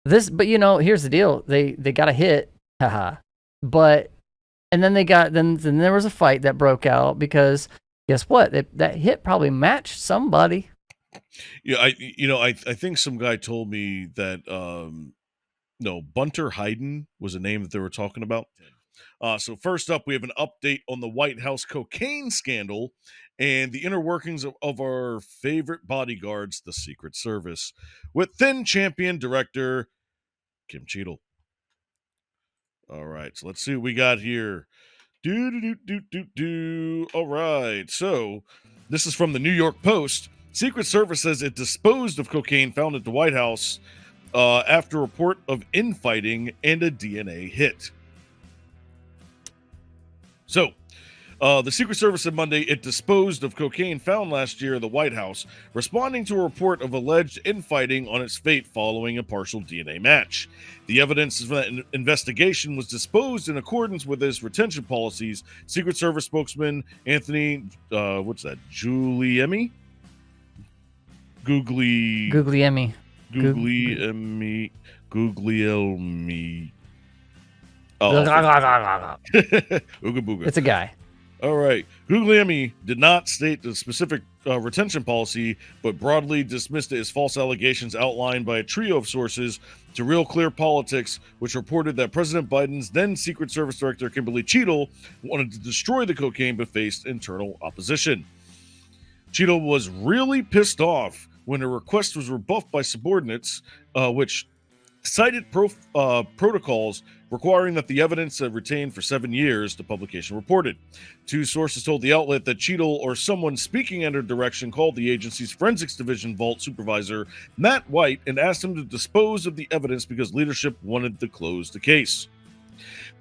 But here's the deal. They got a hit, haha. But and then then there was a fight that broke out because guess what? That hit probably matched somebody. Yeah, I think some guy told me that no, Bunter Hiden was a name that they were talking about. So first up, we have an update on the White House cocaine scandal and the inner workings of our favorite bodyguards, the Secret Service, with then champion director Kim Cheadle. All right, so let's see what we got here. Do do do do do do. All right, so this is from the New York Post. Secret Service says it disposed of cocaine found at the White House after a report of infighting and a DNA hit. So, the Secret Service said Monday it disposed of cocaine found last year at the White House, responding to a report of alleged infighting on its fate following a partial DNA match. The evidence of that investigation was disposed in accordance with its retention policies. Secret Service spokesman Anthony, Giuliemi? Guglielmi. Guglielmi. Ooga Booga. It's a guy. All right. Guglielmi did not state the specific retention policy, but broadly dismissed it as false allegations outlined by a trio of sources to Real Clear Politics, which reported that President Biden's then Secret Service Director Kimberly Cheadle wanted to destroy the cocaine but faced internal opposition. Cheadle was really pissed off when her request was rebuffed by subordinates, which cited protocols requiring that the evidence retained for 7 years, the publication reported. Two sources told the outlet that Cheadle or someone speaking at her direction called the agency's forensics division vault supervisor, Matt White, and asked him to dispose of the evidence because leadership wanted to close the case.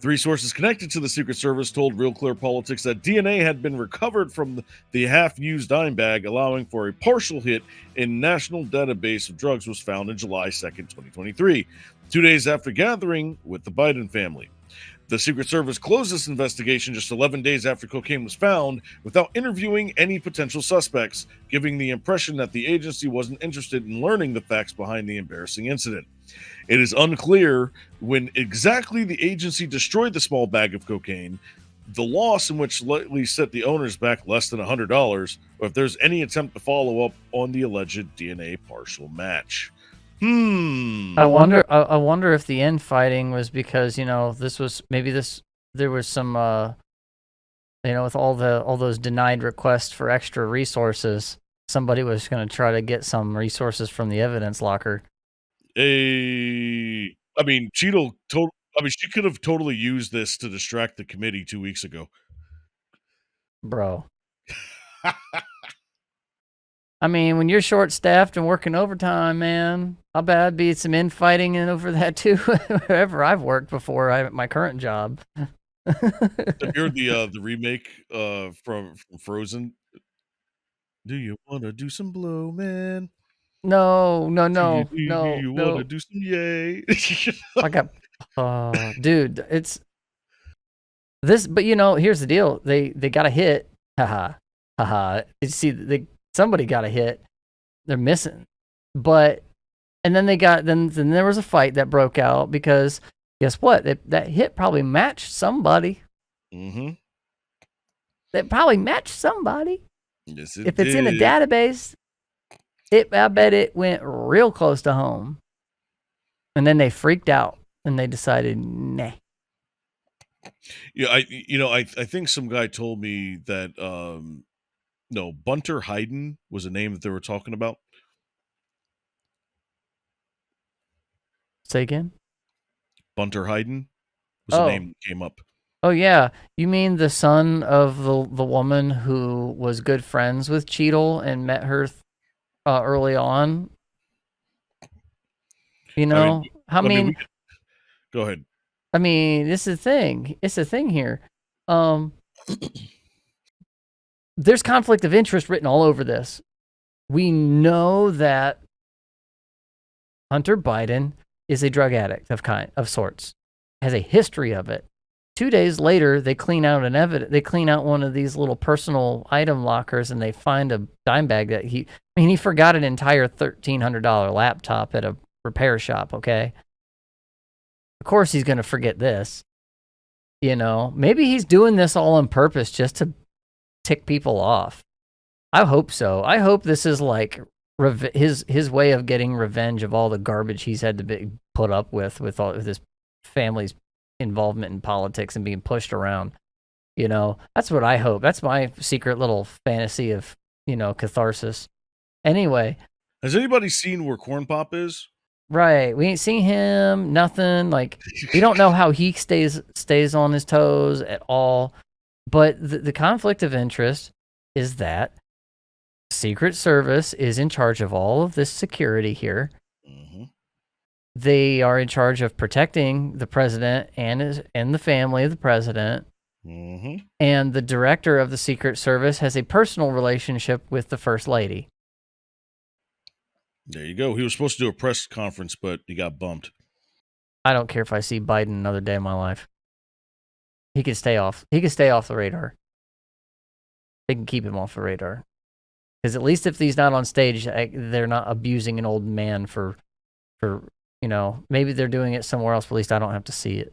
Three sources connected to the Secret Service told Real Clear Politics that DNA had been recovered from the half-used dime bag, allowing for a partial hit in national database of drugs was found in July 2nd, 2023, 2 days after gathering with the Biden family. The Secret Service closed this investigation just 11 days after cocaine was found without interviewing any potential suspects, giving the impression that the agency wasn't interested in learning the facts behind the embarrassing incident. It is unclear when exactly the agency destroyed the small bag of cocaine, the loss in which likely set the owners back less than $100, or if there's any attempt to follow up on the alleged DNA partial match. I wonder if the infighting was because there was some with all those denied requests for extra resources, somebody was going to try to get some resources from the evidence locker. She could have totally used this to distract the committee 2 weeks ago. Bro. I mean, when you're short-staffed and working overtime, man, I'll bet I'd be some infighting and over that too. Wherever I've worked before, at my current job. Have you heard the remake from Frozen? Do you want to do some blow, man? No. Do you want to do some yay? I got, dude, it's this. But here's the deal. They got a hit. Haha. You see, somebody got a hit. They're missing. But and then then there was a fight that broke out because guess what? That hit probably matched somebody. Mm-hmm. That probably matched somebody. Yes, it if it's did. in a database, I bet it went real close to home. And then they freaked out and they decided, nah. Yeah, I think some guy told me that no, Bunter Hiden was a name that they were talking about. Say again? Bunter Hiden was a name that came up. Oh yeah, you mean the son of the woman who was good friends with Cheadle and met her early on? Go ahead. I mean, this is the thing. It's a thing here. There's conflict of interest written all over this. We know that Hunter Biden is a drug addict of sorts, has a history of it. 2 days later, they clean out They clean out one of these little personal item lockers, and they find a dime bag that he forgot an entire $1,300 laptop at a repair shop. Okay, Of course he's going to forget this. You know, maybe he's doing this all on purpose just to tick people off. I hope so. I hope this is like his way of getting revenge of all the garbage he's had to be put up with his family's involvement in politics and being pushed around. You know, that's what I hope. That's my secret little fantasy of, you know, catharsis. Anyway. Has anybody seen where Corn Pop is? Right. We ain't seen him, nothing. Like, we don't know how he stays on his toes at all. But the conflict of interest is that Secret Service is in charge of all of this security here. Mm-hmm. They are in charge of protecting the president and the family of the president. Mm-hmm. And the director of the Secret Service has a personal relationship with the First Lady. There you go. He was supposed to do a press conference, but he got bumped. I don't care if I see Biden another day in my life. He can stay off. He can stay off the radar. They can keep him off the radar. Because at least if he's not on stage, they're not abusing an old man for, you know, maybe they're doing it somewhere else, but at least I don't have to see it.